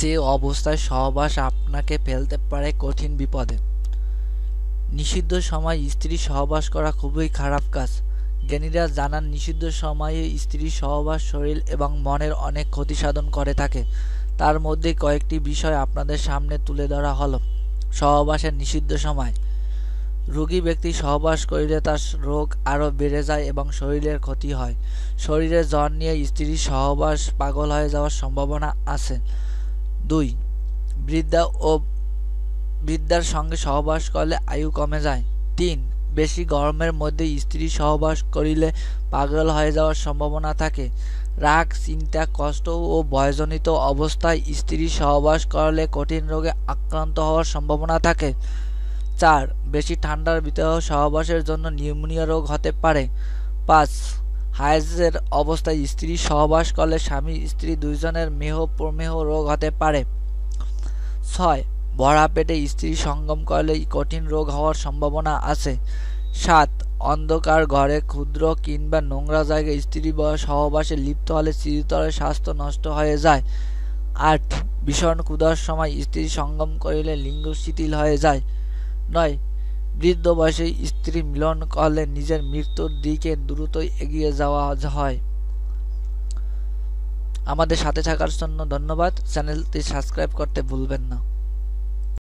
যে অবস্থায় সহবাস আপনাকে ফেলতে পারে কঠিন বিপদে। নিষিদ্ধ সময়ে স্ত্রী সহবাস করা খুবই খারাপ কাজ। জ্ঞানীরা জানান নিষিদ্ধ সময়ে স্ত্রী সহবাস শরীর এবং মনের অনেক ক্ষতি সাধন করে থাকে। তার মধ্যে কয়েকটি বিষয় আপনাদের সামনে তুলে ধরা হলো। সহবাসের নিষিদ্ধ সময়। রোগী ব্যক্তি সহবাস করিলে তার রোগ আরও বেড়ে যায় এবং শরীরের ক্ষতি হয়। শরীরে জ্বর নিয়ে স্ত্রী সহবাস পাগল হয়ে যাওয়ার সম্ভাবনা আছে। 2. বৃদ্ধার সঙ্গে সহবাস করলে আয়ু কমে যায়। 3. বেশি গরমের মধ্যে স্ত্রী সহবাস করিলে পাগল হয়ে যাওয়ার সম্ভাবনা থাকে। রাগ, চিন্তা, কষ্ট ও ভয়জনিত অবস্থায় স্ত্রী সহবাস করলে কঠিন রোগে আক্রান্ত হওয়ার সম্ভাবনা থাকে। 4. বেশি ঠান্ডার ভিতরেও সহবাসের জন্য নিউমোনিয়া রোগ হতে পারে। 5. হায়েজের অবস্থায় স্ত্রী সহবাস করলে স্বামী স্ত্রী দুইজনের মেহ-প্রমেহ রোগ হতে পারে। 6. ভরা পেটে স্ত্রী সঙ্গম করলে কঠিন রোগ হওয়ার সম্ভাবনা আছে। 7. অন্ধকার ঘরে ক্ষুদ্র কিংবা নোংরা জায়গায় স্ত্রী সহবাসে লিপ্ত হলে চিরতরে স্বাস্থ্য নষ্ট হয়ে যায়। 8. ভীষণ ক্ষুধার সময় স্ত্রী সঙ্গম করিলে লিঙ্গ শিথিল হয়ে যায়। 9. বৃদ্ধ বয়সে স্ত্রী মিলন করলে নিজের মৃত্যুর দিকে দ্রুতই এগিয়ে যাওয়া হয়। আমাদের সাথে থাকার জন্য ধন্যবাদ। চ্যানেলটি সাবস্ক্রাইব করতে ভুলবেন না।